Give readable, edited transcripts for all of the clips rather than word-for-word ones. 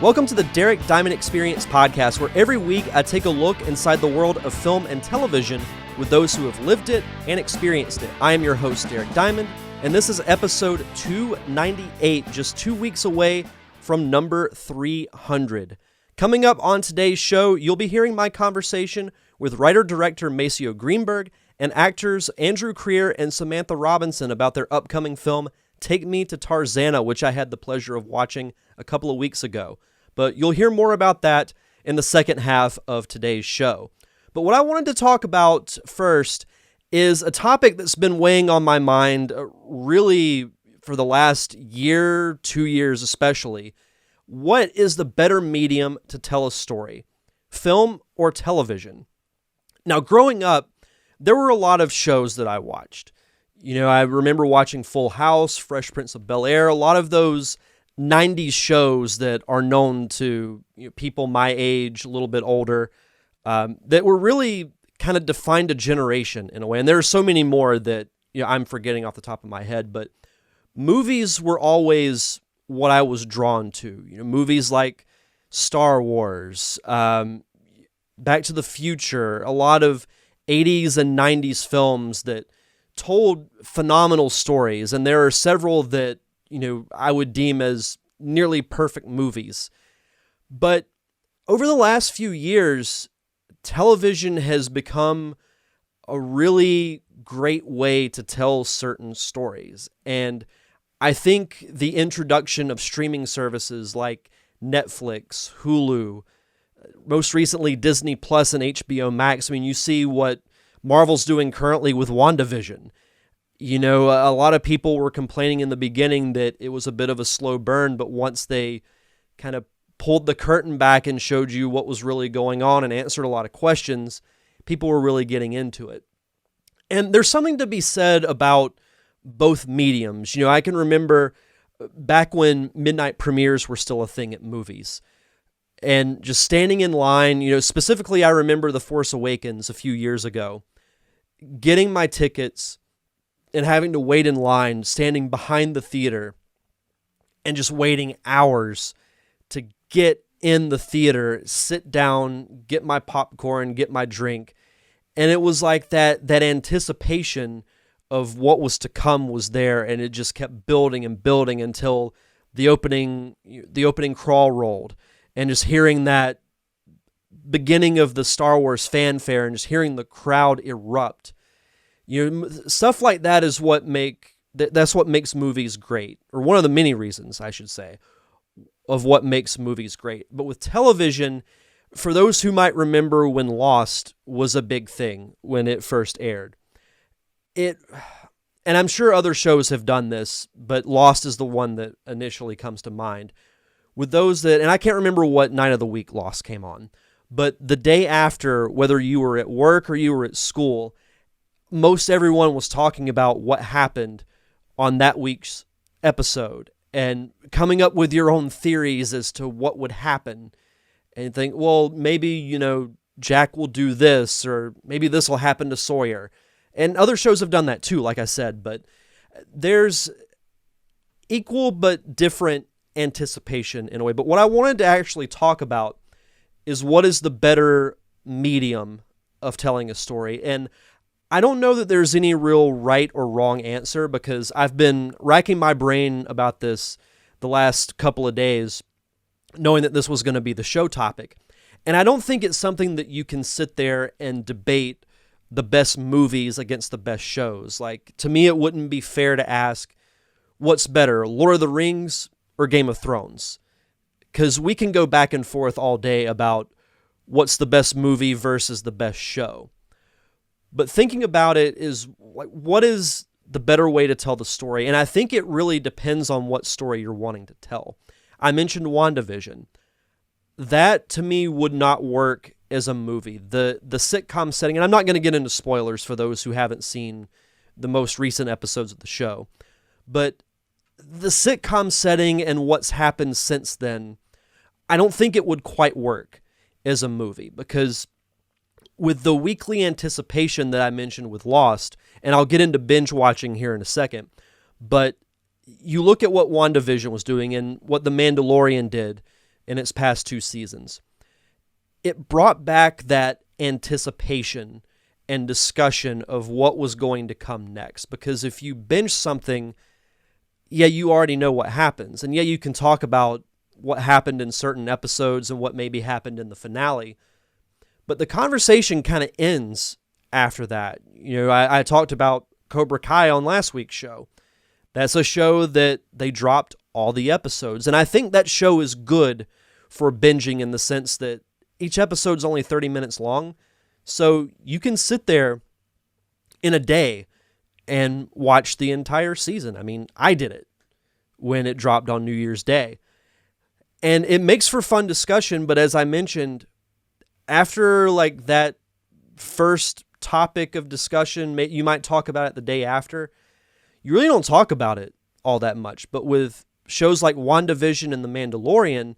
Welcome to the Derek Diamond Experience podcast, where every week I take a look inside the world of film and television with those who have lived it and experienced it. I am your host, Derek Diamond, and this is episode 298, just 2 weeks away from number 300. Coming up on today's show, you'll be hearing my conversation with writer-director Maceo Greenberg and actors Andrew Creer and Samantha Robinson about their upcoming film, Take Me to Tarzana, which I had the pleasure of watching a couple of weeks ago. But you'll hear more about that in the second half of today's show. But what I wanted to talk about first is a topic that's been weighing on my mind really for the last year, 2 years especially. What is the better medium to tell a story, film or television? Now, growing up, there were a lot of shows that I watched. You know, I remember watching Full House, Fresh Prince of Bel-Air, a lot of those 90s shows that are known to people my age, a little bit older, that were really kind of defined a generation in a way. And there are so many more that I'm forgetting off the top of my head, but movies were always what I was drawn to. Movies like Star Wars, Back to the Future, a lot of 80s and 90s films that told phenomenal stories. And there are several that I would deem as nearly perfect movies. But over the last few years, television has become a really great way to tell certain stories. And I think the introduction of streaming services like Netflix, Hulu, most recently Disney Plus and HBO Max, you see what Marvel's doing currently with WandaVision. A lot of people were complaining in the beginning that it was a bit of a slow burn, but once they kind of pulled the curtain back and showed you what was really going on and answered a lot of questions, people were really getting into it. And there's something to be said about both mediums. I can remember back when midnight premieres were still a thing at movies and just standing in line, specifically I remember The Force Awakens a few years ago, getting my tickets and having to wait in line, standing behind the theater and just waiting hours to get in the theater, sit down, get my popcorn, get my drink. And it was like that anticipation of what was to come was there, and it just kept building and building until the opening crawl rolled, and just hearing that beginning of the Star Wars fanfare and just hearing the crowd erupt. Stuff like that is that's what makes movies great, or one of the many reasons, I should say, of what makes movies great. But with television, for those who might remember when Lost was a big thing when it first aired, and I'm sure other shows have done this, but Lost is the one that initially comes to mind. With those and I can't remember what night of the week Lost came on, but the day after, whether you were at work or you were at school, most everyone was talking about what happened on that week's episode and coming up with your own theories as to what would happen. And think, well, maybe, Jack will do this, or maybe this will happen to Sawyer. And other shows have done that too, like I said, but there's equal but different anticipation in a way. But what I wanted to actually talk about is what is the better medium of telling a story. And I don't know that there's any real right or wrong answer, because I've been racking my brain about this the last couple of days, knowing that this was going to be the show topic. And I don't think it's something that you can sit there and debate the best movies against the best shows. Like, to me, it wouldn't be fair to ask what's better, Lord of the Rings or Game of Thrones? Because we can go back and forth all day about what's the best movie versus the best show. But thinking about it is, like, what is the better way to tell the story? And I think it really depends on what story you're wanting to tell. I mentioned WandaVision. That, to me, would not work as a movie. The sitcom setting, and I'm not going to get into spoilers for those who haven't seen the most recent episodes of the show, but the sitcom setting and what's happened since then, I don't think it would quite work as a movie, because with the weekly anticipation that I mentioned with Lost, and I'll get into binge watching here in a second, but you look at what WandaVision was doing and what The Mandalorian did in its past 2 seasons. It brought back that anticipation and discussion of what was going to come next. Because if you binge something, yeah, you already know what happens. And yeah, you can talk about what happened in certain episodes and what maybe happened in the finale. But the conversation kind of ends after that. I talked about Cobra Kai on last week's show. That's a show that they dropped all the episodes. And I think that show is good for binging in the sense that each episode's only 30 minutes long. So you can sit there in a day and watch the entire season. I mean, I did it when it dropped on New Year's Day. And it makes for fun discussion, but as I mentioned, after like that first topic of discussion, you might talk about it the day after. You really don't talk about it all that much. But with shows like WandaVision and The Mandalorian,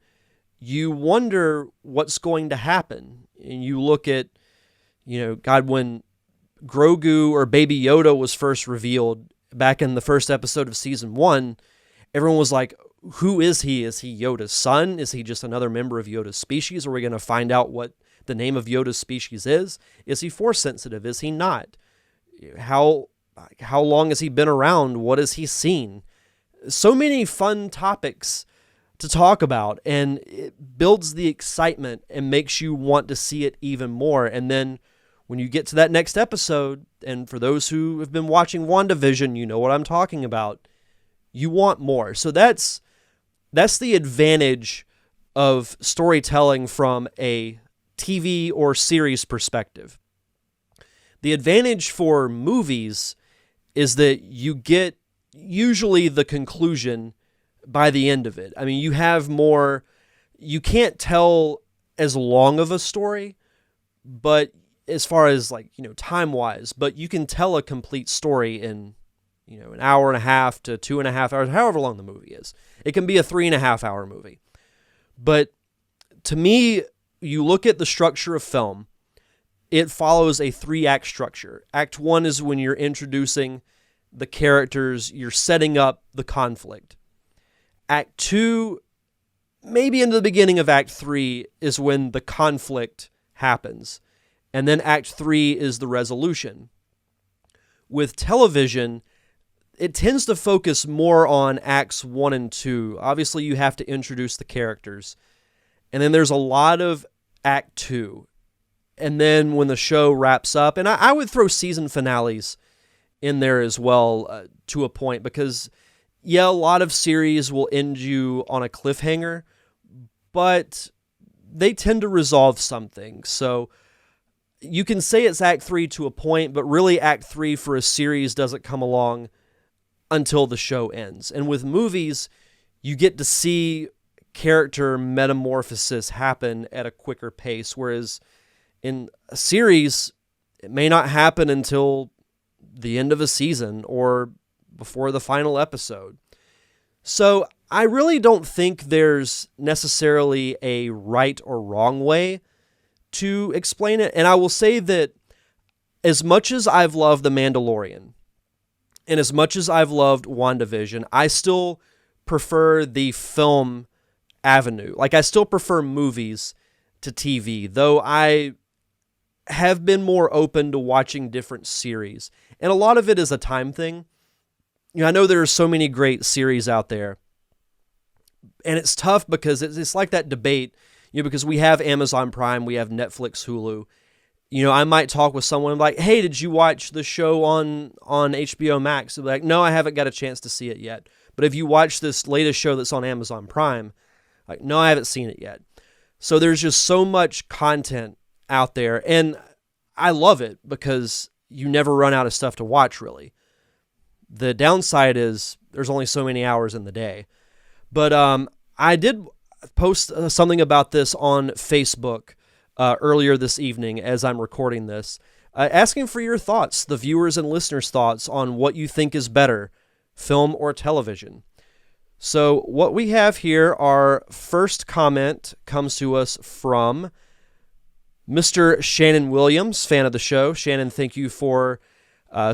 you wonder what's going to happen. And you look at, God, when Grogu or Baby Yoda was first revealed back in the first episode of season 1, everyone was like, who is he? Is he Yoda's son? Is he just another member of Yoda's species? Are we going to find out what the name of Yoda's species is? Is he force sensitive? Is he not? How long has he been around? What has he seen? So many fun topics to talk about, and it builds the excitement and makes you want to see it even more. And then when you get to that next episode, and for those who have been watching WandaVision, you know what I'm talking about. You want more. So that's the advantage of storytelling from a TV or series perspective. The advantage for movies is that you get usually the conclusion by the end of it. I mean, you can't tell as long of a story, but as far as time-wise, but you can tell a complete story in, an hour and a half to 2.5 hours, however long the movie is. It can be a 3.5-hour movie. But to me, you look at the structure of film, it follows a 3-act structure. Act 1 is when you're introducing the characters, you're setting up the conflict. Act 2, maybe into the beginning of Act 3, is when the conflict happens. And then Act 3 is the resolution. With television, it tends to focus more on Acts 1 and 2. Obviously, you have to introduce the characters. And then there's a lot of Act 2. And then when the show wraps up, and I would throw season finales in there as well to a point, because, yeah, a lot of series will end you on a cliffhanger, but they tend to resolve something. So you can say it's Act 3 to a point, but really Act 3 for a series doesn't come along until the show ends. And with movies, you get to see character metamorphosis happen at a quicker pace, whereas in a series, it may not happen until the end of a season or before the final episode. So I really don't think there's necessarily a right or wrong way to explain it. And I will say that as much as I've loved The Mandalorian and as much as I've loved WandaVision, I still prefer the film avenue. Like, I still prefer movies to TV, though I have been more open to watching different series. And a lot of it is a time thing. I know there are so many great series out there, and it's tough because it's like that debate, because we have Amazon Prime, we have Netflix, Hulu. I might talk with someone like, hey, did you watch the show on HBO Max? They'll be like, no, I haven't got a chance to see it yet. But if you watch this latest show that's on Amazon Prime, like, no, I haven't seen it yet. So there's just so much content out there, and I love it because you never run out of stuff to watch, really. The downside is there's only so many hours in the day. But I did post something about this on Facebook earlier this evening as I'm recording this, asking for your thoughts, the viewers and listeners' thoughts on what you think is better, film or television. So what we have here, our first comment comes to us from Mr. Shannon Williams, fan of the show. Shannon, thank you for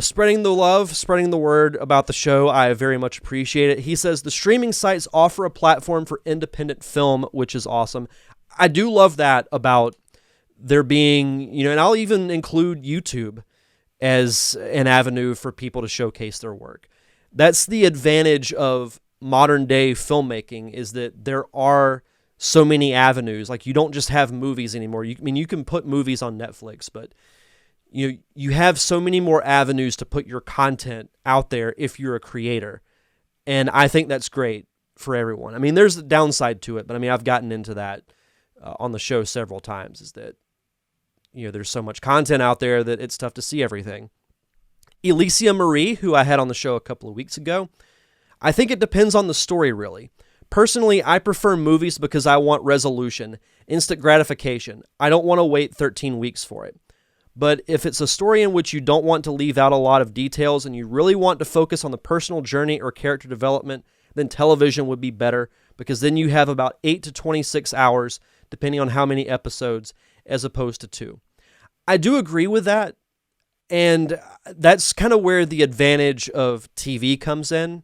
Spreading the love, spreading the word about the show, I very much appreciate it. He says, the streaming sites offer a platform for independent film, which is awesome. I do love that about there being, and I'll even include YouTube as an avenue for people to showcase their work. That's the advantage of modern day filmmaking, is that there are so many avenues. Like, you don't just have movies anymore. You can put movies on Netflix, but you have so many more avenues to put your content out there if you're a creator. And I think that's great for everyone. There's a downside to it, but I've gotten into that on the show several times, is that there's so much content out there that it's tough to see everything. Alicia Marie, who I had on the show a couple of weeks ago, I think it depends on the story, really. Personally, I prefer movies because I want resolution, instant gratification. I don't want to wait 13 weeks for it. But if it's a story in which you don't want to leave out a lot of details and you really want to focus on the personal journey or character development, then television would be better, because then you have about 8 to 26 hours, depending on how many episodes, as opposed to 2. I do agree with that, and that's kind of where the advantage of TV comes in,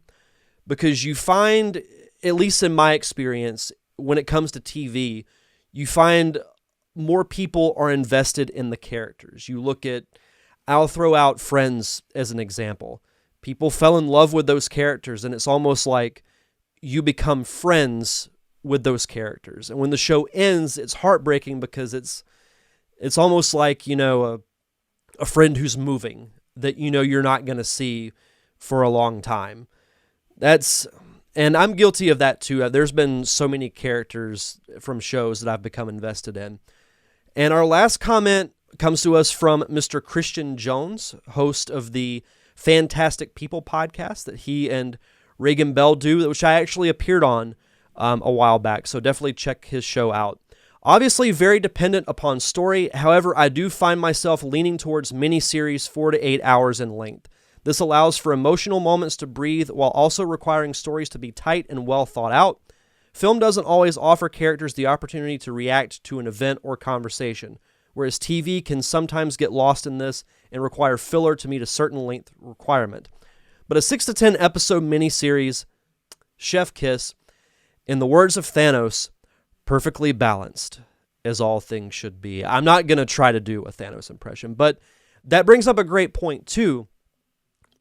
because you find, at least in my experience, when it comes to TV, you find more people are invested in the characters. You look at, I'll throw out Friends as an example. People fell in love with those characters, and it's almost like you become friends with those characters. And when the show ends, it's heartbreaking, because it's almost like, a friend who's moving that you're not going to see for a long time. And I'm guilty of that too. There's been so many characters from shows that I've become invested in. And our last comment comes to us from Mr. Christian Jones, host of the Fantastic People podcast that he and Reagan Bell do, which I actually appeared on a while back. So definitely check his show out. Obviously very dependent upon story. However, I do find myself leaning towards miniseries 4 to 8 hours in length. This allows for emotional moments to breathe while also requiring stories to be tight and well thought out. Film doesn't always offer characters the opportunity to react to an event or conversation, whereas TV can sometimes get lost in this and require filler to meet a certain length requirement. But a 6 to 10 episode miniseries, chef kiss, in the words of Thanos, perfectly balanced, as all things should be. I'm not going to try to do a Thanos impression, but that brings up a great point too.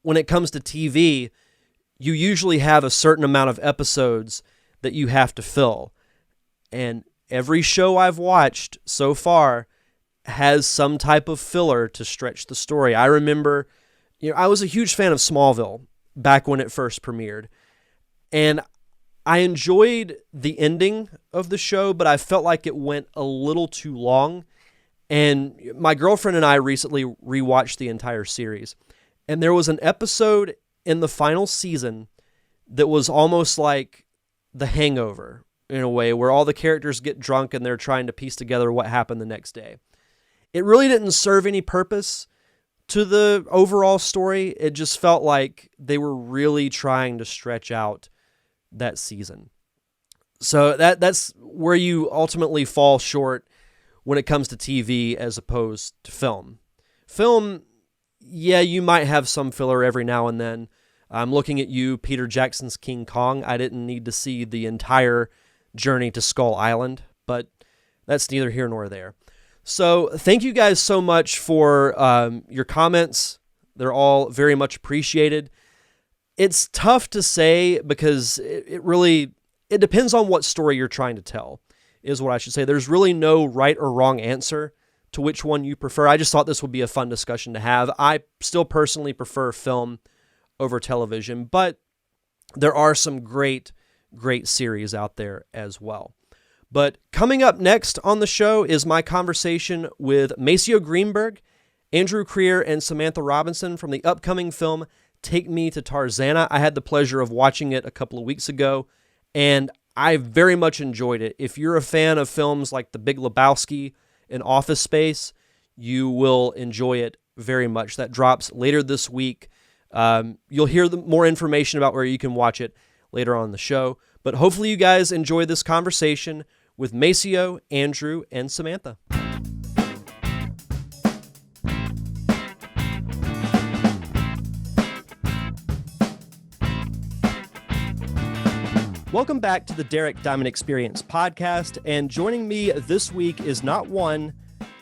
When it comes to TV, you usually have a certain amount of episodes that you have to fill. And every show I've watched so far has some type of filler to stretch the story. I remember, I was a huge fan of Smallville back when it first premiered. And I enjoyed the ending of the show, but I felt like it went a little too long. And my girlfriend and I recently rewatched the entire series. And there was an episode in the final season that was almost like The Hangover, in a way, where all the characters get drunk and they're trying to piece together what happened the next day. It really didn't serve any purpose to the overall story. It just felt like they were really trying to stretch out that season. So that's where you ultimately fall short when it comes to TV as opposed to film. Film, yeah, you might have some filler every now and then. I'm looking at you, Peter Jackson's King Kong. I didn't need to see the entire journey to Skull Island, but that's neither here nor there. So thank you guys so much for your comments. They're all very much appreciated. It's tough to say because it depends on what story you're trying to tell, is what I should say. There's really no right or wrong answer to which one you prefer. I just thought this would be a fun discussion to have. I still personally prefer film over television, but there are some great series out there as well. But coming up next on the show is my conversation with Maceo Greenberg, Andrew Creer, and Samantha Robinson from the upcoming film Take Me to Tarzana. I had the pleasure of watching it a couple of weeks ago, and I very much enjoyed it. If you're a fan of films like The Big Lebowski and Office Space, you will enjoy it very much. That drops later this week. You'll hear more information about where you can watch it later on in the show. But hopefully you guys enjoy this conversation with Maceo, Andrew, and Samantha. Welcome back to the Derek Diamond Experience podcast, and joining me this week is not one,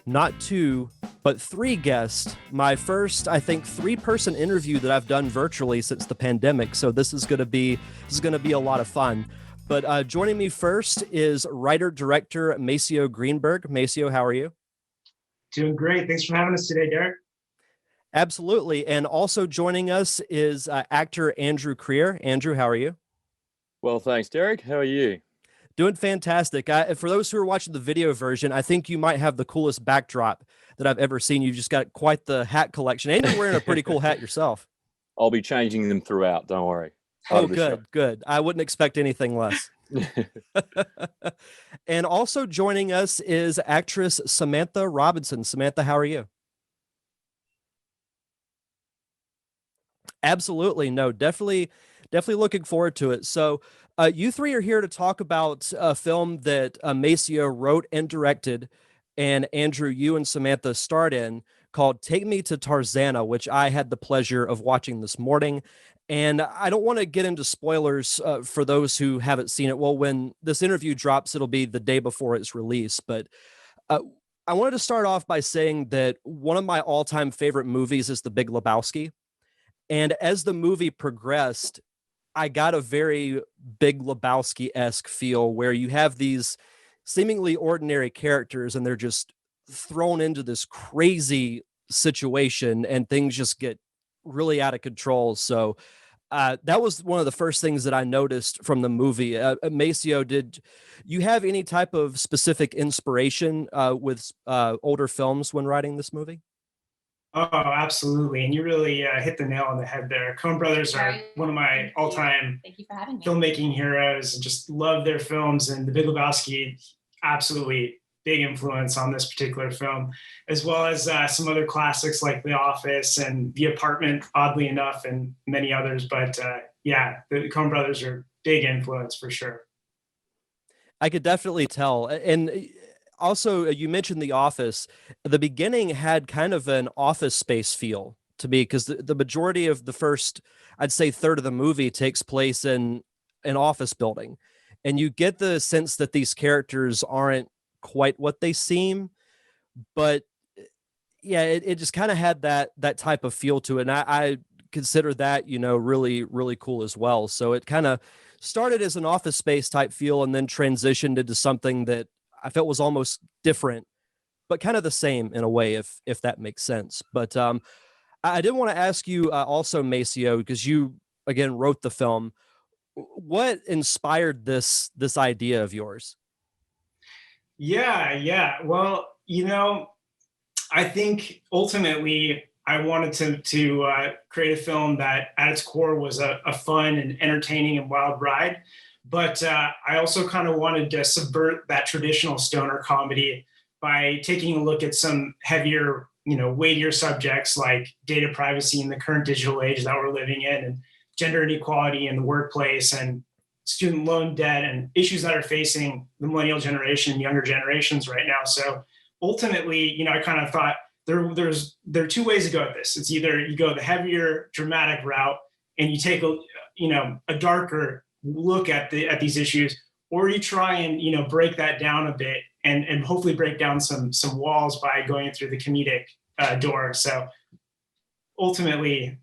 not two, but three guests. My first, I think, three-person interview that I've done virtually since the pandemic, so this is going to be a lot of fun. But joining me first is writer-director Maceo Greenberg. Maceo, how are you? Doing great. Thanks for having us today, Derek. Absolutely, and also joining us is actor Andrew Creer. Andrew, how are you? Well, thanks, Derek. How are you? Doing fantastic. For those who are watching the video version, I think you might have the coolest backdrop that I've ever seen. You've just got quite the hat collection, and you're wearing a pretty cool hat yourself. I'll be changing them throughout. Don't worry. Oh, good. I wouldn't expect anything less. And also joining us is actress Samantha Robinson. Samantha, how are you? Absolutely. No, definitely looking forward to it. So you three are here to talk about a film that Maceo wrote and directed, and Andrew, you and Samantha starred in, called Take Me to Tarzana, which I had the pleasure of watching this morning. And I don't want to get into spoilers for those who haven't seen it. Well, when this interview drops, it'll be the day before its release. But I wanted to start off by saying that one of my all-time favorite movies is The Big Lebowski. And as the movie progressed, I got a very Big Lebowski-esque feel where you have these seemingly ordinary characters and they're just thrown into this crazy situation and things just get really out of control. So that was one of the first things that I noticed from the movie. Maceo, did you have any type of specific inspiration with older films when writing this movie? Oh, absolutely. And you really hit the nail on the head there. Coen Brothers are one of my all-time filmmaking heroes, and just love their films. And The Big Lebowski, absolutely big influence on this particular film, as well as some other classics like The Office and The Apartment, oddly enough, and many others. But yeah, the Coen Brothers are big influence for sure. I could definitely tell. And also, you mentioned The Office. The beginning had kind of an Office Space feel to me because the majority of the first, I'd say, third of the movie takes place in an office building. And you get the sense that these characters aren't quite what they seem. But yeah, it just kind of had that type of feel to it. And I consider that, really, really cool as well. So it kind of started as an Office Space type feel and then transitioned into something that I felt was almost different, but kind of the same in a way, if that makes sense. But I did want to ask you also, Maceo, because you again wrote the film. What inspired this idea of yours? Yeah. Well, I think ultimately I wanted to create a film that at its core was a fun and entertaining and wild ride. But I also kind of wanted to subvert that traditional stoner comedy by taking a look at some heavier, weightier subjects like data privacy in the current digital age that we're living in, and gender inequality in the workplace, and student loan debt, and issues that are facing the millennial generation and younger generations right now. So ultimately, I kind of thought there are two ways to go at this. It's either you go the heavier, dramatic route and you take a darker look at these issues, or you try and break that down a bit and hopefully break down some walls by going through the comedic door. So ultimately,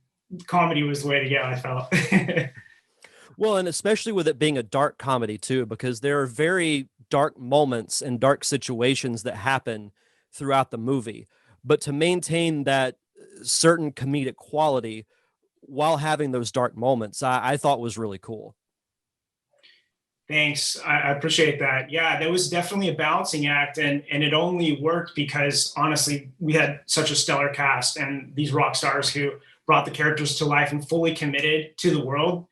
comedy was the way to go, I felt. Well, and especially with it being a dark comedy too, because there are very dark moments and dark situations that happen throughout the movie. But to maintain that certain comedic quality while having those dark moments, I thought was really cool. Thanks. I appreciate that. Yeah, there was definitely a balancing act, and it only worked because honestly, we had such a stellar cast and these rock stars who brought the characters to life and fully committed to the world.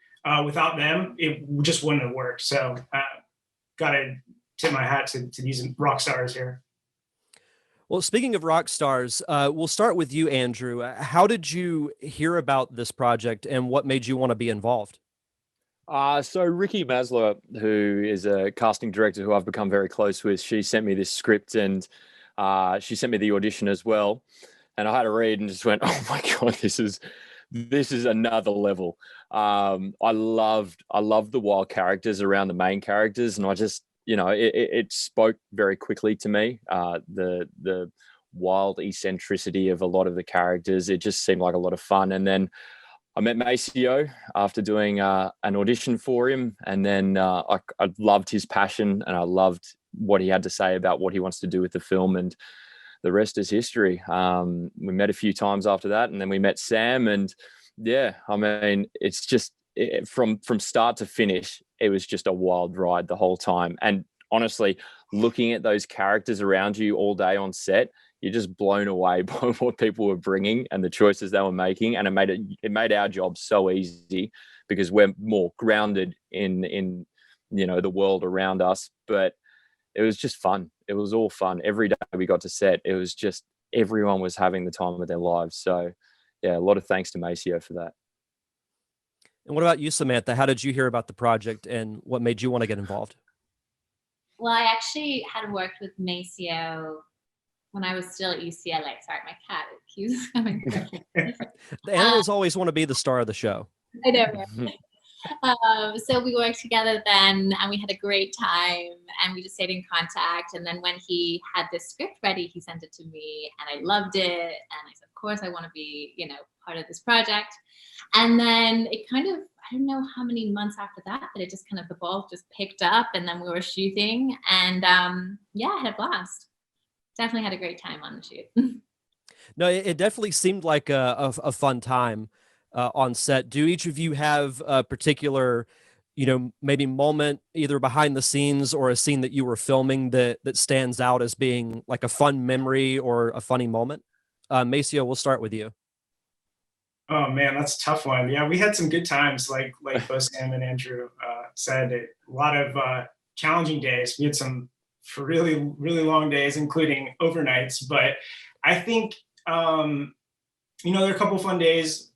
Without them, it just wouldn't have worked. So got to tip my hat to these rock stars here. Well, speaking of rock stars, we'll start with you, Andrew. How did you hear about this project and what made you want to be involved? So Ricky Maslow, who is a casting director who I've become very close with, she sent me this script and she sent me the audition as well. And I had to read and just went, oh my God, this is this is another level. I loved the wild characters around the main characters, and I just, it spoke very quickly to me. The wild eccentricity of a lot of the characters, it just seemed like a lot of fun. And then I met Maceo after doing an audition for him, and then I loved his passion, and I loved what he had to say about what he wants to do with the film, and the rest is history. We met a few times after that, and then we met Sam, and yeah, I mean, it's just from start to finish, it was just a wild ride the whole time. And honestly, looking at those characters around you all day on set, you're just blown away by what people were bringing and the choices they were making. And it made our job so easy because we're more grounded in the world around us. But it was just fun. It was all fun. Every day we got to set, it was just everyone was having the time of their lives. So yeah, a lot of thanks to Maceo for that. And what about you, Samantha? How did you hear about the project and what made you want to get involved? Well, I actually had worked with Maceo when I was still at UCLA. Sorry, my cat keeps coming. The animals always want to be the star of the show. I know. So we worked together then, and we had a great time, and we just stayed in contact. And then when he had this script ready, he sent it to me, and I loved it. And I said, of course, I want to be, part of this project. And then it kind of, I don't know how many months after that, but it just kind of, the ball just picked up, and then we were shooting, and I had a blast. Definitely had a great time on the shoot. No, it definitely seemed like a fun time on set. Do each of you have a particular, maybe moment either behind the scenes or a scene that you were filming that stands out as being like a fun memory or a funny moment? Maceo, we'll start with you. Oh man, that's a tough one. Yeah, we had some good times, like both Sam and Andrew said. A lot of challenging days. We had some really, really long days, including overnights. But I think, there are a couple of fun days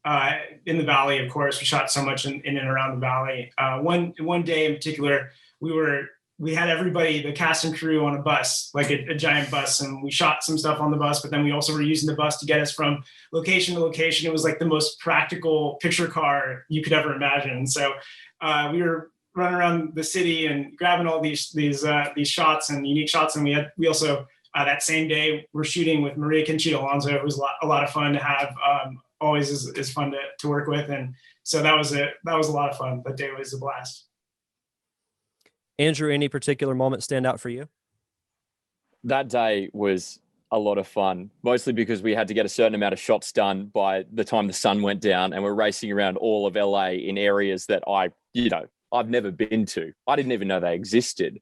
in the Valley, of course. We shot so much in and around the Valley. One day in particular, we had everybody, the cast and crew, on a bus, like a giant bus, and we shot some stuff on the bus, but then we also were using the bus to get us from location to location. It was like the most practical picture car you could ever imagine. So we were running around the city and grabbing all these shots and unique shots. And we also that same day we're shooting with Maria Conchita Alonso. It was a lot of fun to have. Always is fun to work with, and so that was a lot of fun. That day was a blast. Andrew, any particular moment stand out for you? That day was a lot of fun, mostly because we had to get a certain amount of shots done by the time the sun went down, and we're racing around all of LA in areas that I've never been to. I didn't even know they existed.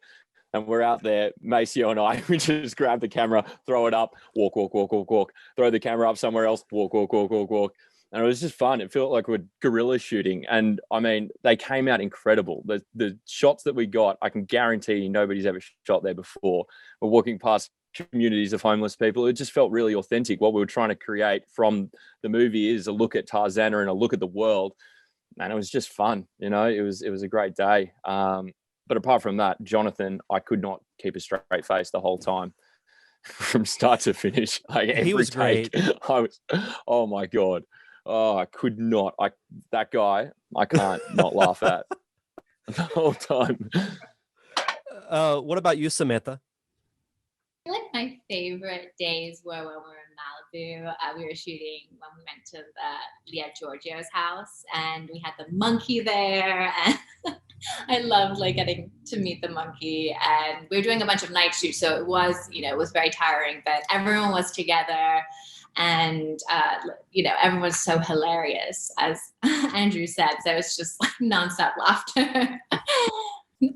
And we're out there, Maceo and I, we just grab the camera, throw it up, walk, throw the camera up somewhere else, walk. And it was just fun. It felt like we're guerrilla shooting. And I mean, they came out incredible. The shots that we got, I can guarantee nobody's ever shot there before. We're walking past communities of homeless people. It just felt really authentic. What we were trying to create from the movie is a look at Tarzana and a look at the world. And it was just fun. It was a great day. But apart from that, Jonathan, I could not keep a straight face the whole time from start to finish. Like He was take, great. Oh my God. Oh, I could not. That guy, I can't not laugh at the whole time. What about you, Samantha? I feel like my favorite days were when we were in Malibu. We were shooting when we went to Giorgio's house, and we had the monkey there, and I loved getting to meet the monkey. And we were doing a bunch of night shoots, so it was very tiring, but everyone was together, and everyone's so hilarious, as Andrew said. So it's just nonstop laughter.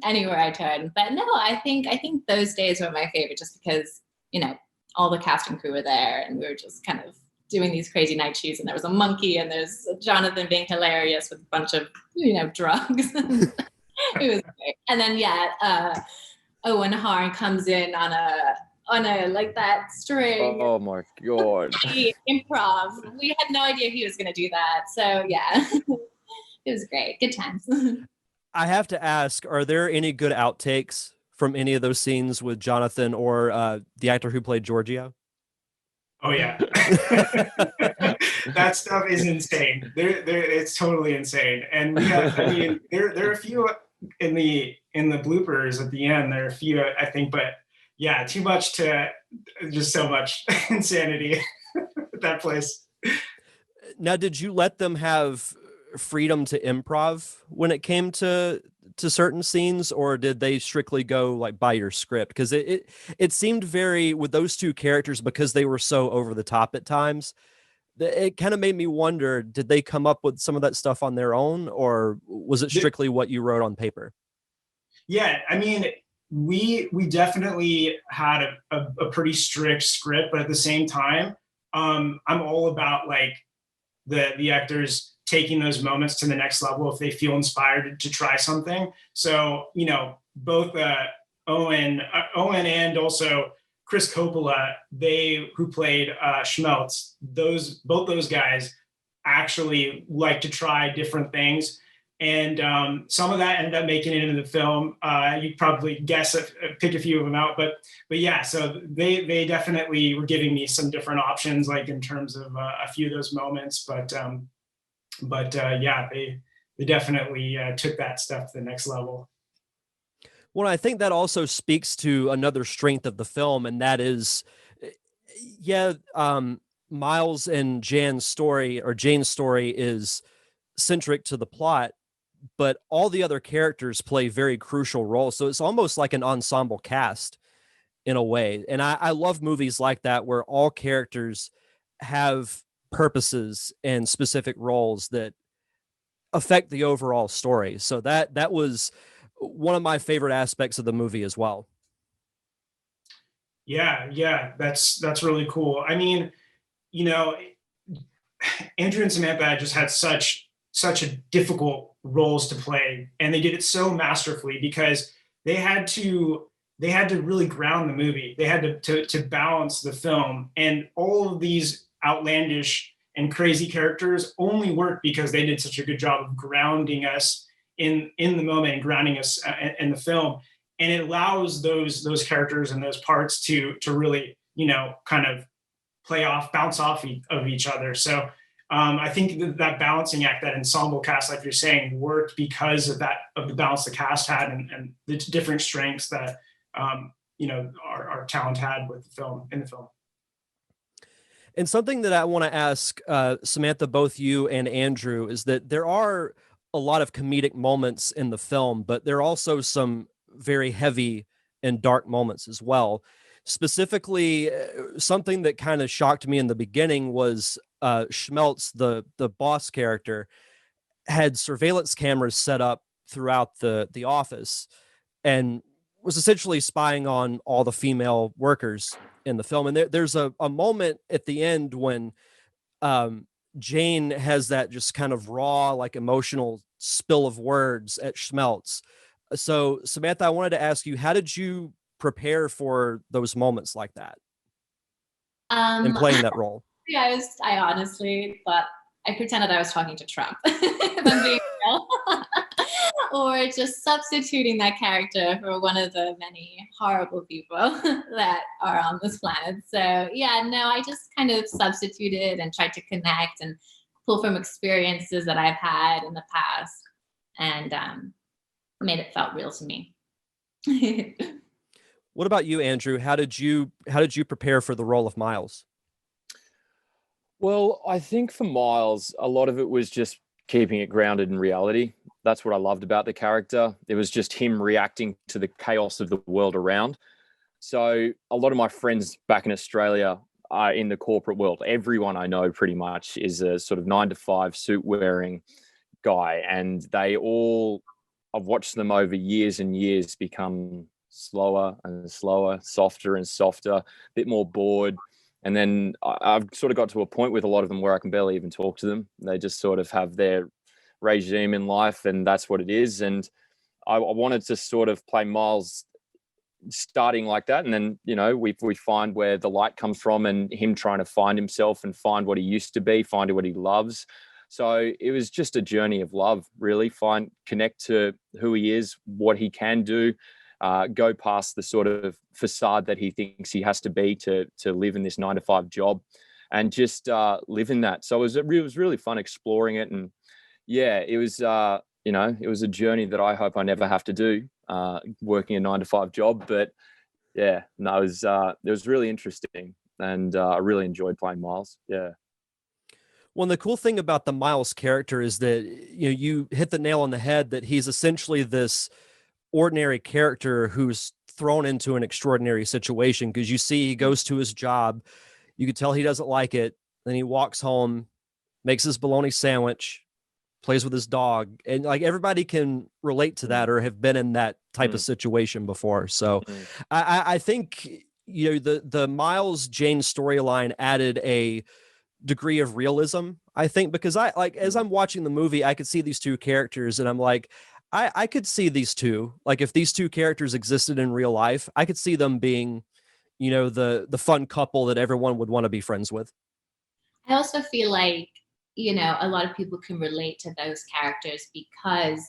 Anywhere I turn. But no, I think those days were my favorite, just because all the cast and crew were there, and we were just kind of doing these crazy night shoots, and there was a monkey, and there's Jonathan being hilarious with a bunch of drugs. It was great. And then Owen Harn comes in on a like that string. Oh my God. Improv. We had no idea he was gonna do that. So yeah. It was great. Good times. I have to ask, are there any good outtakes from any of those scenes with Jonathan or the actor who played Giorgio? Oh yeah. That stuff is insane. It's totally insane. And we have, I mean, there are a few in the bloopers at the end. There are a few, I think, but yeah, too much to just so much insanity at that place. Now, did you let them have freedom to improv when it came to certain scenes, or did they strictly go like by your script? Because it seemed very, with those two characters, because they were so over the top at times, it kind of made me wonder, did they come up with some of that stuff on their own, or was it strictly what you wrote on paper? Yeah, I mean, we definitely had a pretty strict script, but at the same time, I'm all about like the actors taking those moments to the next level if they feel inspired to try something. So, you know, both Owen and also Chris Coppola, who played Schmelz, both those guys actually like to try different things. And some of that ended up making it into the film. You probably guess, pick a few of them out, but yeah. So they definitely were giving me some different options, like in terms of a few of those moments. But yeah, they definitely took that stuff to the next level. Well, I think that also speaks to another strength of the film, and that is, yeah, Miles and Jane's story is centric to the plot, but all the other characters play very crucial roles. So it's almost like an ensemble cast in a way. And I love movies like that, where all characters have purposes and specific roles that affect the overall story. So that was one of my favorite aspects of the movie as well. Yeah, that's really cool. I mean, you know, Andrew and Samantha just had such a difficult roles to play, and they did it so masterfully because they had to really ground the movie. They had to balance the film, and all of these outlandish and crazy characters only work because they did such a good job of grounding us in the moment and grounding us in the film. And it allows those characters and those parts to really, you know, kind of bounce off of each other. So I think that balancing act, that ensemble cast, like you're saying, worked because of the balance the cast had and the different strengths that you know, our talent had with in the film. And something that I want to ask Samantha, both you and Andrew, is that there are a lot of comedic moments in the film, but there are also some very heavy and dark moments as well. Specifically, something that kind of shocked me in the beginning was Schmelz, the boss character, had surveillance cameras set up throughout the office and was essentially spying on all the female workers in the film. And there's a moment at the end when Jane has that just kind of raw, like emotional spill of words at Schmelz. So Samantha, I wanted to ask you, how did you prepare for those moments like that in playing that role? Yeah, I honestly thought I pretended I was talking to Trump, if I'm being real. Or just substituting that character for one of the many horrible people that are on this planet. So yeah, no, I just kind of substituted and tried to connect and pull from experiences that I've had in the past, and made it felt real to me. What about you, Andrew? How did you prepare for the role of Miles? Well, I think for Miles, a lot of it was just keeping it grounded in reality. That's what I loved about the character. It was just him reacting to the chaos of the world around. So a lot of my friends back in Australia are in the corporate world. Everyone I know pretty much is a sort of 9-to-5 suit wearing guy. And I've watched them over years and years become slower and slower, softer and softer, a bit more bored. And then I've sort of got to a point with a lot of them where I can barely even talk to them. They just sort of have their regime in life, and that's what it is. And I wanted to sort of play Miles starting like that. And then, you know, we find where the light comes from, and him trying to find himself and find what he used to be, find what he loves. So it was just a journey of love, really. Connect to who he is, what he can do, go past the sort of facade that he thinks he has to be to live in this 9-to-5 job, and just live in that. So it was really fun exploring it. And yeah, it was, it was a journey that I hope I never have to do, working a 9-to-5 job. But yeah, no, it was really interesting, and I really enjoyed playing Miles. Yeah. Well, the cool thing about the Miles character is that, you hit the nail on the head, that he's essentially this ordinary character who's thrown into an extraordinary situation, because you see he goes to his job, you could tell he doesn't like it, then he walks home, makes his bologna sandwich, plays with his dog, and like everybody can relate to that or have been in that type of situation before. So I think the Miles Jane storyline added a degree of realism, I think, because as I'm watching the movie, I could see these two characters and I'm like, I could see these two, like if these two characters existed in real life, I could see them being, the fun couple that everyone would want to be friends with. I also feel like, a lot of people can relate to those characters because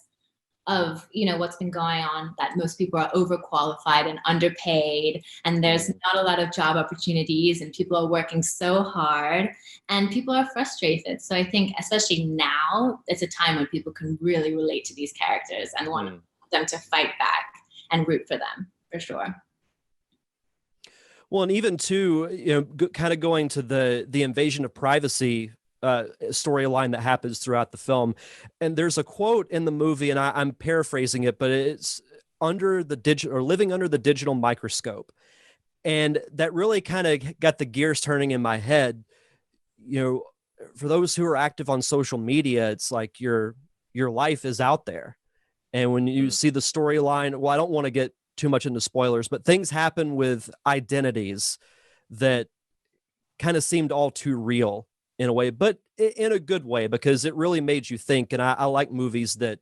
of, what's been going on, that most people are overqualified and underpaid, and there's not a lot of job opportunities, and people are working so hard and people are frustrated. So I think especially now, it's a time when people can really relate to these characters and want them to fight back and root for them, for sure. Well, and even too, kind of going to the invasion of privacy storyline that happens throughout the film. And there's a quote in the movie, and I'm paraphrasing it, but it's living under the digital microscope. And that really kind of got the gears turning in my head. For those who are active on social media, it's like your life is out there. And when you see the storyline, well, I don't want to get too much into spoilers, but things happen with identities that kind of seemed all too real in a way, but in a good way, because it really made you think. And I like movies that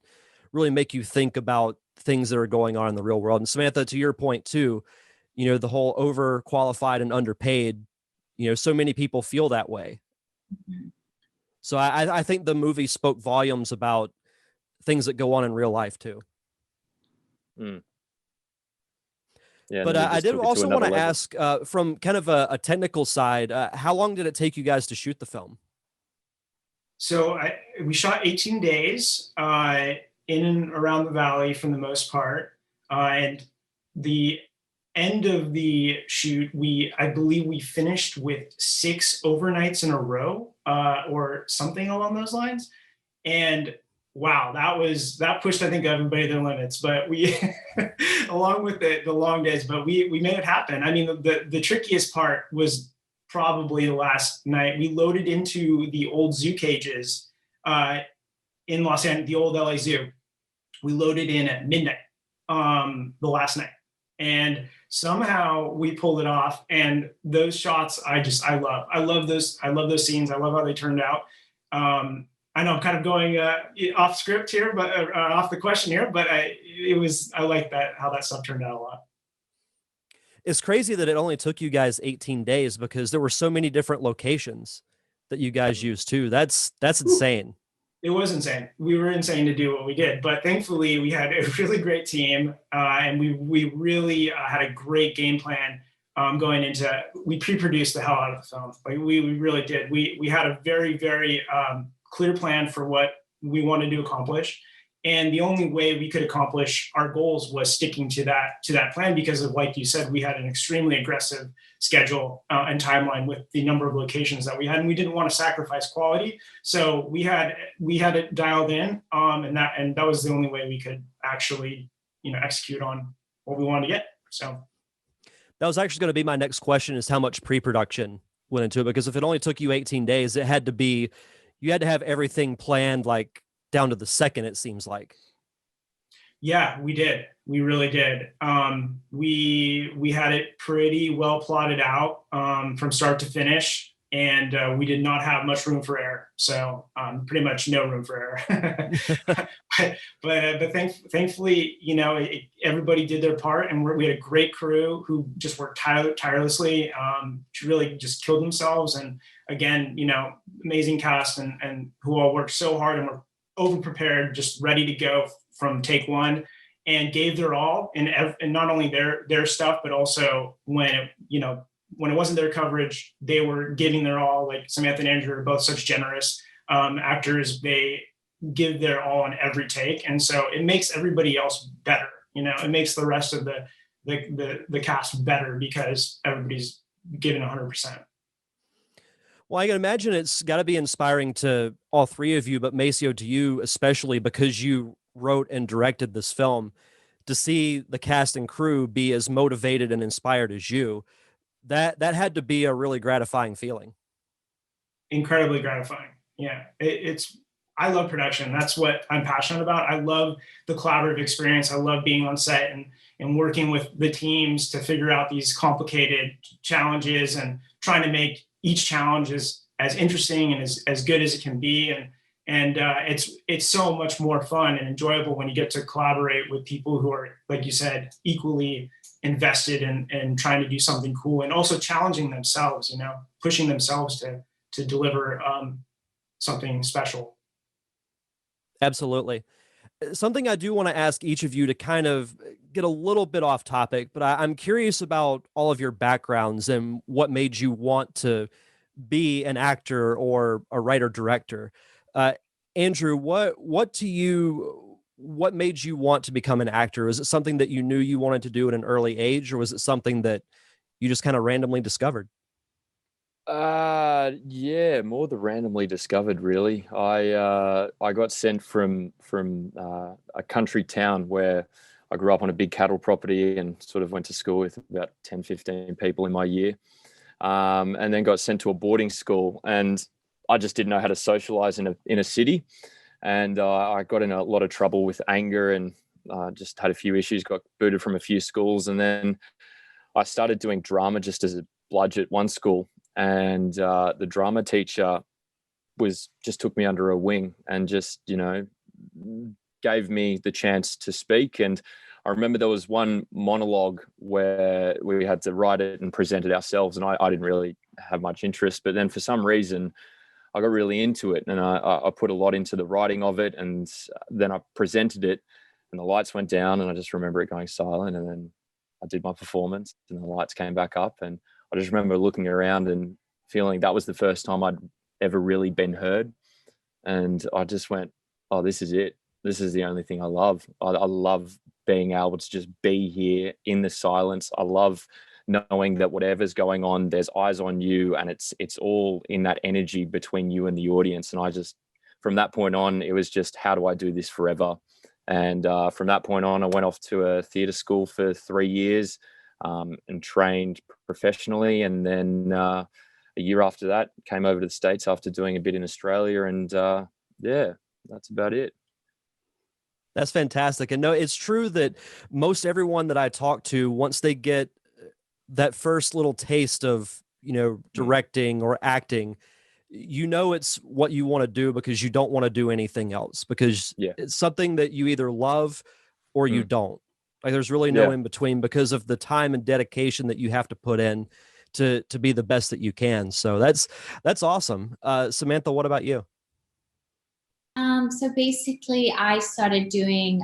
really make you think about things that are going on in the real world. And Samantha, to your point too, the whole overqualified and underpaid, so many people feel that way. Mm-hmm. So I think the movie spoke volumes about things that go on in real life too. Mm. Yeah, but I did also want to ask, from kind of a technical side, how long did it take you guys to shoot the film? So we shot 18 days in and around the valley for the most part. And the end of the shoot, I believe we finished with 6 overnights in a row or something along those lines. And wow, that pushed, I think, everybody to their limits. But we, along with the long days, but we made it happen. I mean, the trickiest part was probably the last night. We loaded into the old zoo cages in Los Angeles, the old LA Zoo. We loaded in at midnight the last night, and somehow we pulled it off. And those shots, I love. I love those scenes. I love how they turned out. I know I'm kind of going off script here, but off the question here, but I like that, how that stuff turned out a lot. It's crazy that it only took you guys 18 days because there were so many different locations that you guys used too. That's insane. It was insane. We were insane to do what we did, but thankfully we had a really great team, and we really had a great game plan going into. We pre-produced the hell out of the film. Like we really did. We had a very, very clear plan for what we wanted to accomplish. And the only way we could accomplish our goals was sticking to that plan, because of, like you said, we had an extremely aggressive schedule and timeline with the number of locations that we had, and we didn't want to sacrifice quality. So we had it dialed in, and that was the only way we could actually, execute on what we wanted to get. So that was actually going to be my next question: is how much pre-production went into it? Because if it only took you 18 days, you had to have everything planned like down to the second, it seems like. Yeah, we did. We really did. We had it pretty well plotted out from start to finish, and we did not have much room for error. So pretty much no room for error. but thankfully, everybody did their part, and we had a great crew who just worked tirelessly, really just killed themselves. And again, amazing cast and who all worked so hard and were over prepared, just ready to go from take one. and gave their all and not only their stuff, but also when it wasn't their coverage, they were giving their all. Like Samantha and Andrew are both such generous actors. They give their all on every take. And so it makes everybody else better. It makes the rest of the cast better because everybody's giving 100%. Well, I can imagine it's got to be inspiring to all three of you, but Maceo, to you especially, because you wrote and directed this film, to see the cast and crew be as motivated and inspired as you. That had to be a really gratifying feeling. Incredibly gratifying. Yeah, I love production. That's what I'm passionate about. I love the collaborative experience. I love being on set and working with the teams to figure out these complicated challenges and trying to make each challenge as interesting and as good as it can be. And it's so much more fun and enjoyable when you get to collaborate with people who are, like you said, equally invested in trying to do something cool and also challenging themselves, pushing themselves to deliver something special. Absolutely. Something I do want to ask each of you to kind of get a little bit off topic, but I'm curious about all of your backgrounds and what made you want to be an actor or a writer director. Andrew, what made you want to become an actor? Was it something that you knew you wanted to do at an early age, or was it something that you just kind of randomly discovered? Yeah, more the randomly discovered, really. I got sent from a country town where I grew up on a big cattle property and sort of went to school with about 10, 15 people in my year. And then got sent to a boarding school, and I just didn't know how to socialize in a city. And I got in a lot of trouble with anger and just had a few issues, got booted from a few schools. And then I started doing drama just as a bludge at one school. And the drama teacher just took me under a wing and just, gave me the chance to speak. And I remember there was one monologue where we had to write it and present it ourselves. And I didn't really have much interest, but then for some reason I got really into it, and I put a lot into the writing of it. And then I presented it and the lights went down, and I just remember it going silent. And then I did my performance and the lights came back up, and I just remember looking around and feeling that was the first time I'd ever really been heard. And I just went, oh, this is it. This is the only thing I love. I love being able to just be here in the silence. I love knowing that whatever's going on, there's eyes on you, and it's all in that energy between you and the audience. And I just, from that point on, it was just, how do I do this forever? And from that point on, I went off to a theatre school for 3 years and trained professionally. And then a year after that, came over to the States after doing a bit in Australia. And yeah, that's about it. That's fantastic. And no, it's true that most everyone that I talk to, once they get that first little taste of, directing or acting, it's what you want to do because you don't want to do anything else, because it's something that you either love or you don't. Like there's really no in between because of the time and dedication that you have to put in to be the best that you can. So that's awesome. Samantha, what about you? So basically I started doing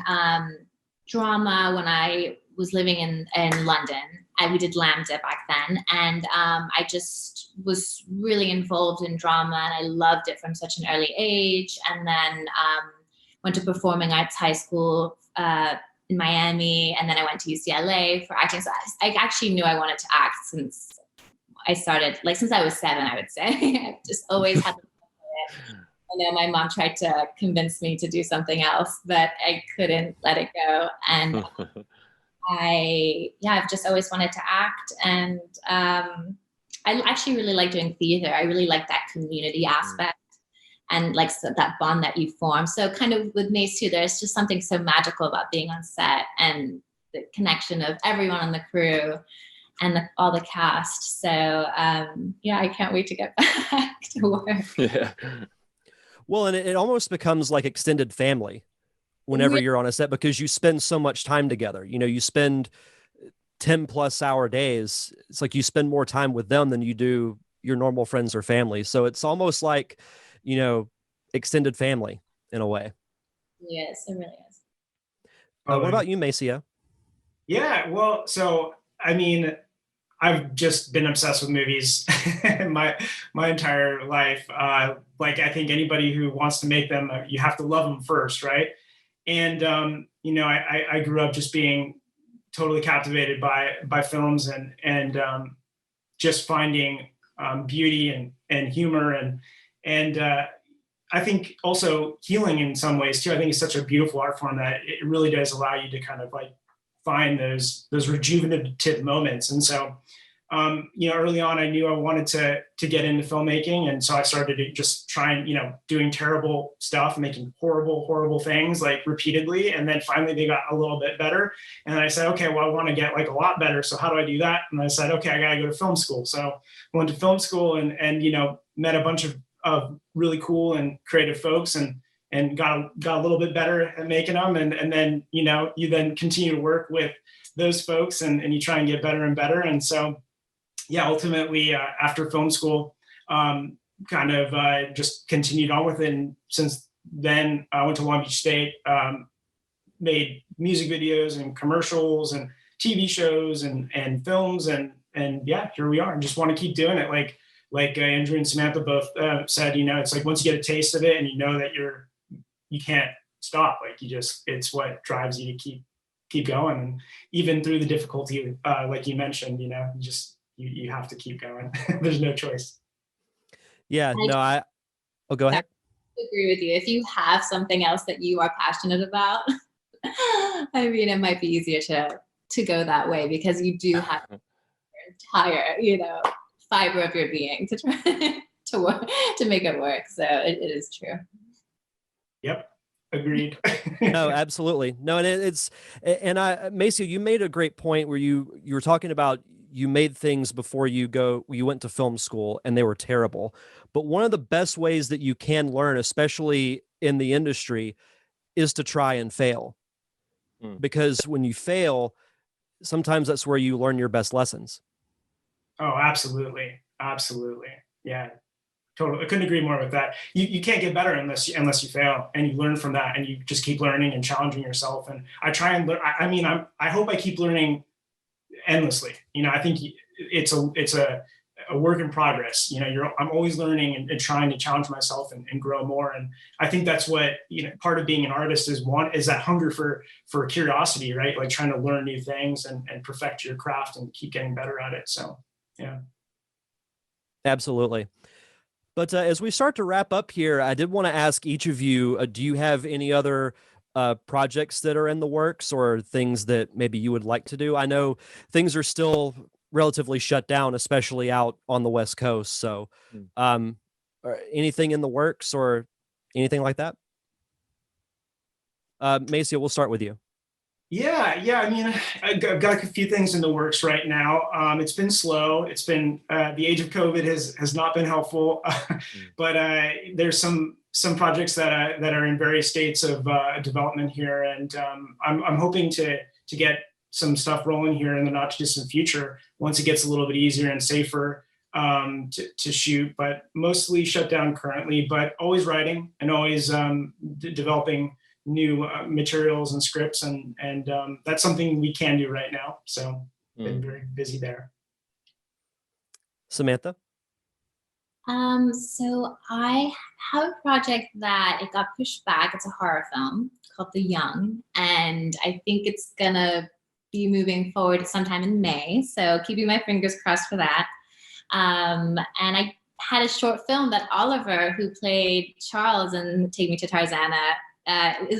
drama when I was living in London, and we did Lambda back then. And I just was really involved in drama, and I loved it from such an early age. And then went to performing arts high school in Miami, and then I went to UCLA for acting. So I actually knew I wanted to act since I started, since I was 7, I would say. I've just always had it. I know my mom tried to convince me to do something else, but I couldn't let it go. And I've just always wanted to act. And I actually really like doing theater. I really like that community aspect and that bond that you form. So kind of with Maceo, there's just something so magical about being on set and the connection of everyone on the crew and all the cast. So I can't wait to get back to work. Yeah. Well, and it almost becomes like extended family whenever you're on a set, because you spend so much time together. You spend 10+ hour days. It's like you spend more time with them than you do your normal friends or family. So it's almost like, extended family in a way. Yes, it really is. What about you, Maceo? Yeah, well, so I mean, I've just been obsessed with movies my entire life. Like I think anybody who wants to make them, you have to love them first, right? And I grew up just being totally captivated by films and just finding beauty and humor and I think also healing in some ways too. I think it's such a beautiful art form that it really does allow you to kind of like find those rejuvenative moments. And so, early on, I knew I wanted to get into filmmaking, and so I started just trying, doing terrible stuff, making horrible things like repeatedly, and then finally they got a little bit better. And then I said, okay, well, I want to get like a lot better. So how do I do that? And I said, okay, I got to go to film school. So I went to film school and met a bunch of really cool and creative folks and got a little bit better at making them. And then, you then continue to work with those folks and you try and get better and better. And so, yeah, ultimately after film school, just continued on with it. And since then I went to Long Beach State, made music videos and commercials and TV shows and films. And yeah, here we are. I just want to keep doing it. Like Andrew and Samantha both said, it's like once you get a taste of it and you know that you can't stop. Like it's what drives you to keep going. And even through the difficulty, like you mentioned, you have to keep going. There's no choice. Yeah, no, go ahead. I agree with you. If you have something else that you are passionate about, I mean, it might be easier to go that way because you do have your entire, fiber of your being to try to work, to make it work. So it is true. Yep. Agreed. No, absolutely. No, and Maceo, you made a great point where you were talking about you made things before you went to film school and they were terrible. But one of the best ways that you can learn, especially in the industry, is to try and fail. Because when you fail, sometimes that's where you learn your best lessons. Oh, absolutely. Yeah, totally. I couldn't agree more with that. You can't get better unless you fail, and you learn from that, and you just keep learning and challenging yourself. And I try and learn. I hope I keep learning endlessly. I think it's a work in progress. I'm always learning and trying to challenge myself and grow more. And I think that's what, part of being an artist is that hunger for curiosity, right? Like trying to learn new things and perfect your craft and keep getting better at it. So, yeah. Absolutely. But as we start to wrap up here, I did want to ask each of you, do you have any other projects that are in the works or things that maybe you would like to do? I know things are still relatively shut down, especially out on the West Coast. So anything in the works or anything like that? Maceo, we'll start with you. Yeah. I mean, I've got a few things in the works right now. It's been slow. It's been the age of COVID has not been helpful, but there's some projects that are in various states of development here, and I'm hoping to get some stuff rolling here in the not too distant future once it gets a little bit easier and safer to shoot. But mostly shut down currently, but always writing and always developing new materials and scripts, and that's something we can do right now. So been very busy there. Samantha? So I have a project that it got pushed back. It's a horror film called The Young, and I think it's gonna be moving forward sometime in May. So keeping my fingers crossed for that. And I had a short film that Oliver, who played Charles in Take Me to Tarzana,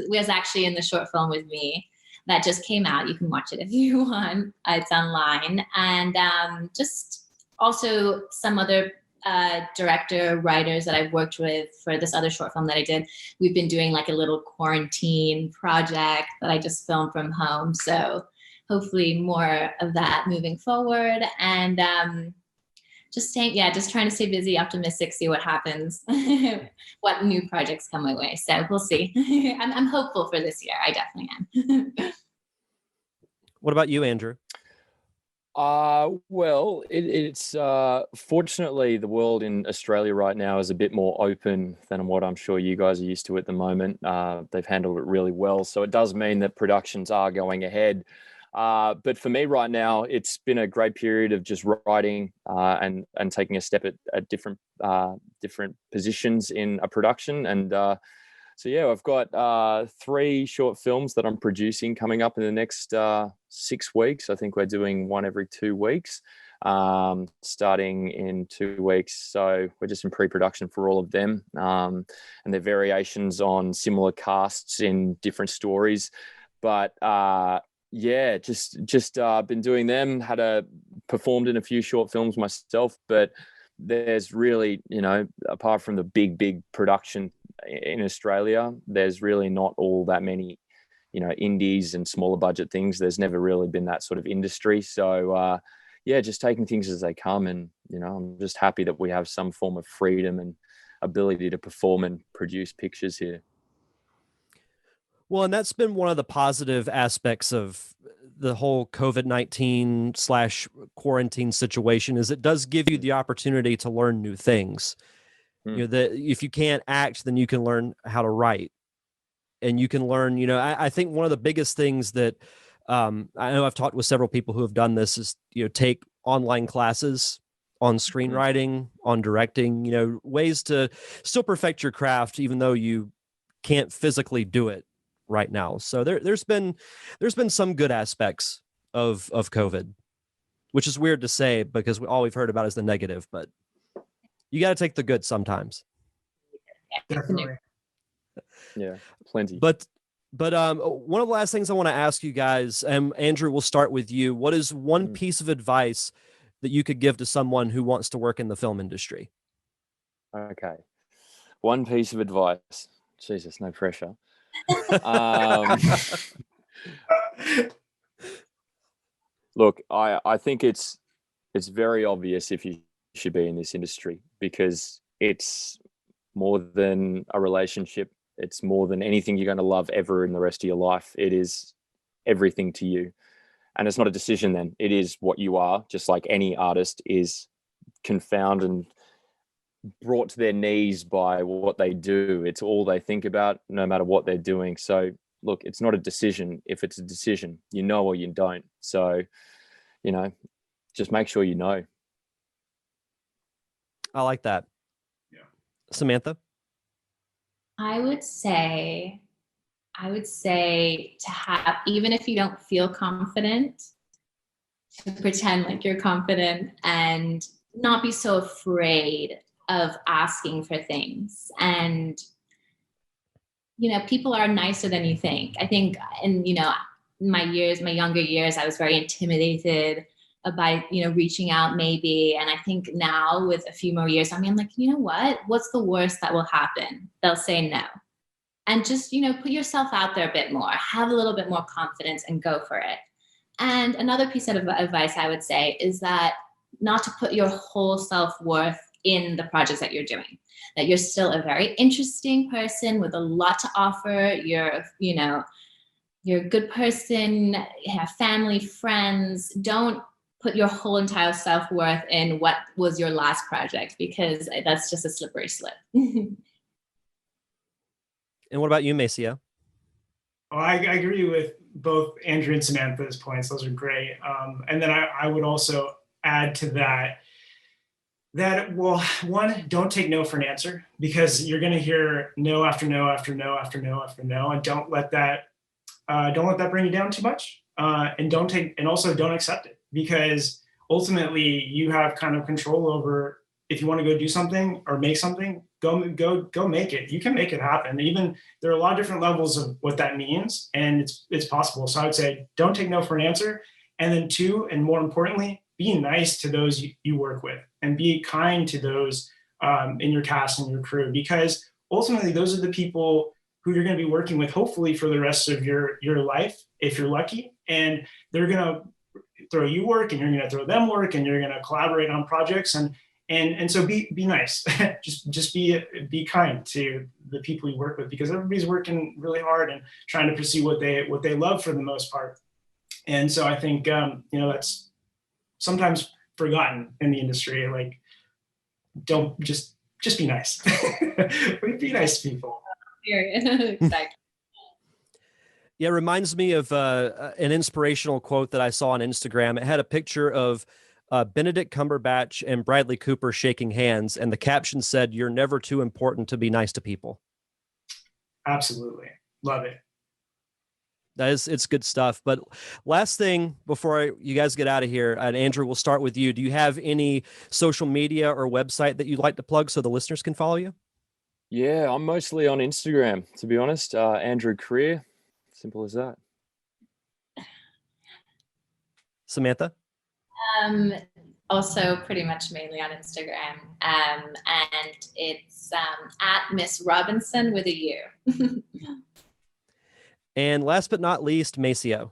was actually in the short film with me that just came out. You can watch it if you want. It's online. And just also some other director, writers that I've worked with for this other short film that I did. We've been doing like a little quarantine project that I just filmed from home. So hopefully more of that moving forward. And just trying to stay busy, optimistic, see what happens, what new projects come my way. So we'll see. I'm hopeful for this year. I definitely am. What about you, Andrew? Well, it's fortunately the world in Australia right now is a bit more open than what I'm sure you guys are used to at the moment. They've handled it really well, so it does mean that productions are going ahead. But for me right now, it's been a great period of just writing and taking a step at different positions in a production. And so yeah, I've got 3 short films that I'm producing coming up in the next 6 weeks. I think we're doing one every 2 weeks, starting in 2 weeks. So we're just in pre-production for all of them, and they're variations on similar casts in different stories. But yeah, just been doing them. Performed in a few short films myself, but there's really, apart from the big production in Australia, there's really not all that many, indies and smaller budget things. There's never really been that sort of industry. So yeah, just taking things as they come. And, I'm just happy that we have some form of freedom and ability to perform and produce pictures here. Well, and that's been one of the positive aspects of the whole COVID-19 / quarantine situation, is it does give you the opportunity to learn new things. That if you can't act, then you can learn how to write, and you can learn, I think one of the biggest things that I know I've talked with several people who have done this is, take online classes on screenwriting, on directing, ways to still perfect your craft, even though you can't physically do it right now. So there's been some good aspects of COVID, which is weird to say because all we've heard about is the negative, but you got to take the good sometimes. Definitely. Yeah, plenty. But one of the last things I want to ask you guys, Andrew, we'll start with you. What is one piece of advice that you could give to someone who wants to work in the film industry? Okay. One piece of advice. Jesus, no pressure. Look, I think it's very obvious if you should be in this industry, because it's more than a relationship. It's more than anything you're going to love ever in the rest of your life. It is everything to you. And it's not a decision then. It is what you are, just like any artist is confounded and brought to their knees by what they do. It's all they think about, no matter what they're doing. So look, it's not a decision. If it's a decision, you know or you don't. So, just make sure you know. I like that. Yeah. Samantha? I would say to have, even if you don't feel confident, to pretend like you're confident and not be so afraid of asking for things. And, people are nicer than you think. I think in, my younger years, I was very intimidated by, reaching out maybe. And I think now with a few more years, I'm like, what's the worst that will happen? They'll say no. And just, put yourself out there a bit more, have a little bit more confidence and go for it. And another piece of advice I would say is that not to put your whole self-worth in the projects that you're doing, that you're still a very interesting person with a lot to offer. You're a good person, have family, friends. Don't put your whole entire self-worth in what was your last project, because that's just a slippery slope. And what about you, Maceo? Well, I agree with both Andrew and Samantha's points. Those are great. And then I would also add to that, well, one, don't take no for an answer, because you're going to hear no after no after no after no after no, and don't let that bring you down too much. And also don't accept it, because ultimately you have kind of control over, if you want to go do something or make something, go make it. You can make it happen. Even there are a lot of different levels of what that means, and it's possible. So I would say, don't take no for an answer. And then 2, and more importantly, be nice to those you work with, and be kind to those in your cast and your crew, because ultimately those are the people who you're going to be working with, hopefully for the rest of your life, if you're lucky. And they're going to throw you work, and you're going to throw them work, and you're going to collaborate on projects. And so be nice. just be kind to the people you work with, because everybody's working really hard and trying to pursue what they love for the most part. And so I think sometimes forgotten in the industry. Like, don't just be nice. Be nice to people. Exactly. Yeah, it reminds me of an inspirational quote that I saw on Instagram. It had a picture of Benedict Cumberbatch and Bradley Cooper shaking hands, and the caption said, "You're never too important to be nice to people." Absolutely. Love it. It's good stuff. But last thing before you guys get out of here, and Andrew, we'll start with you. Do you have any social media or website that you'd like to plug so the listeners can follow you? Yeah, I'm mostly on Instagram, to be honest. Andrew Creer, simple as that. Samantha? Also pretty much mainly on Instagram. And it's at Miss Robinson with a U. And last but not least, Maceo.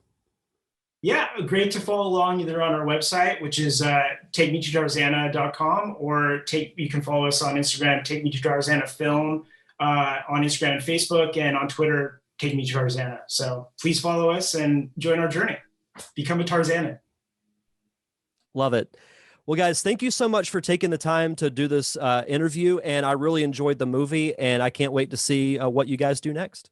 Yeah, great to follow along either on our website, which is takemetotarzana.com, or you can follow us on Instagram, Take Me to Tarzana Film, on Instagram and Facebook, and on Twitter, Take Me to Tarzana. So please follow us and join our journey. Become a Tarzana. Love it. Well, guys, thank you so much for taking the time to do this interview, and I really enjoyed the movie, and I can't wait to see what you guys do next.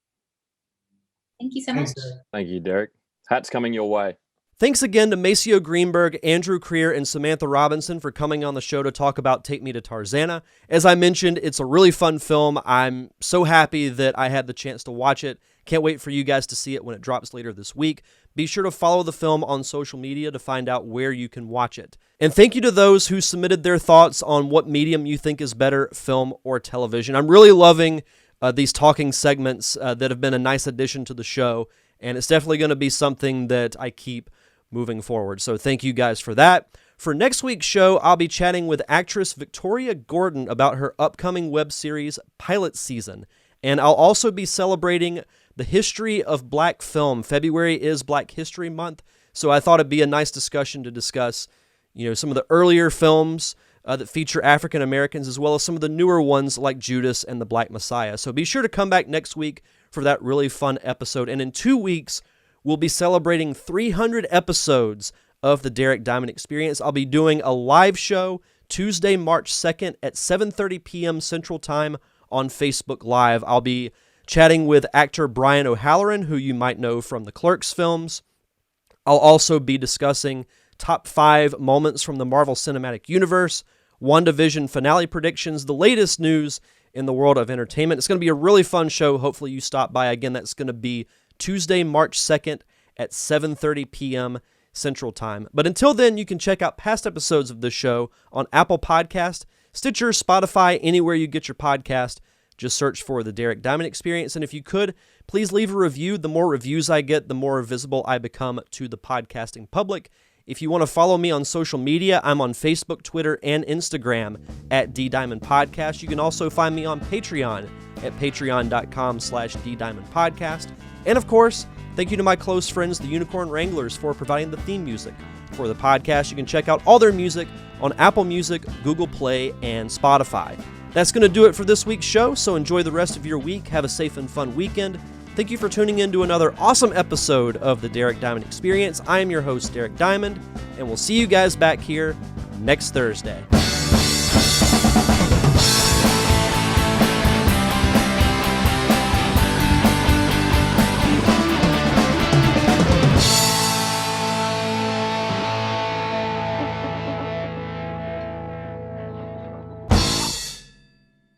Thank you so much. Thank you, Derek. Hat's coming your way. Thanks again to Maceo Greenberg, Andrew Creer, and Samantha Robinson for coming on the show to talk about Take Me to Tarzana. As I mentioned, it's a really fun film. I'm so happy that I had the chance to watch it. Can't wait for you guys to see it when it drops later this week. Be sure to follow the film on social media to find out where you can watch it. And thank you to those who submitted their thoughts on what medium you think is better, film or television. I'm really loving these talking segments that have been a nice addition to the show, and it's definitely going to be something that I keep moving forward. So thank you guys for that. For next week's show, I'll be chatting with actress Victoria Gordon about her upcoming web series Pilot Season, and I'll also be celebrating the history of Black film. February is Black History Month, so I thought it'd be a nice discussion to discuss, some of the earlier films that feature African Americans, as well as some of the newer ones like Judas and the Black Messiah. So be sure to come back next week for that really fun episode. And in 2 weeks, we'll be celebrating 300 episodes of the Derek Diamond Experience. I'll be doing a live show Tuesday, March 2nd at 7:30 p.m. Central Time on Facebook Live. I'll be chatting with actor Brian O'Halloran, who you might know from the Clerks films. I'll also be discussing top 5 moments from the Marvel Cinematic Universe, WandaVision finale predictions, the latest news in the world of entertainment. It's going to be a really fun show. Hopefully you stop by. Again, that's going to be Tuesday, March 2nd at 7:30 p.m. Central Time. But until then, you can check out past episodes of this show on Apple Podcast, Stitcher, Spotify, anywhere you get your podcast. Just search for The Derek Diamond Experience. And if you could, please leave a review. The more reviews I get, the more visible I become to the podcasting public. If you want to follow me on social media, I'm on Facebook, Twitter, and Instagram at DDiamondPodcast. You can also find me on Patreon at patreon.com/DDiamondPodcast. And of course, thank you to my close friends, the Unicorn Wranglers, for providing the theme music for the podcast. You can check out all their music on Apple Music, Google Play, and Spotify. That's going to do it for this week's show, so enjoy the rest of your week. Have a safe and fun weekend. Thank you for tuning in to another awesome episode of the Derek Diamond Experience. I am your host, Derek Diamond, and we'll see you guys back here next Thursday.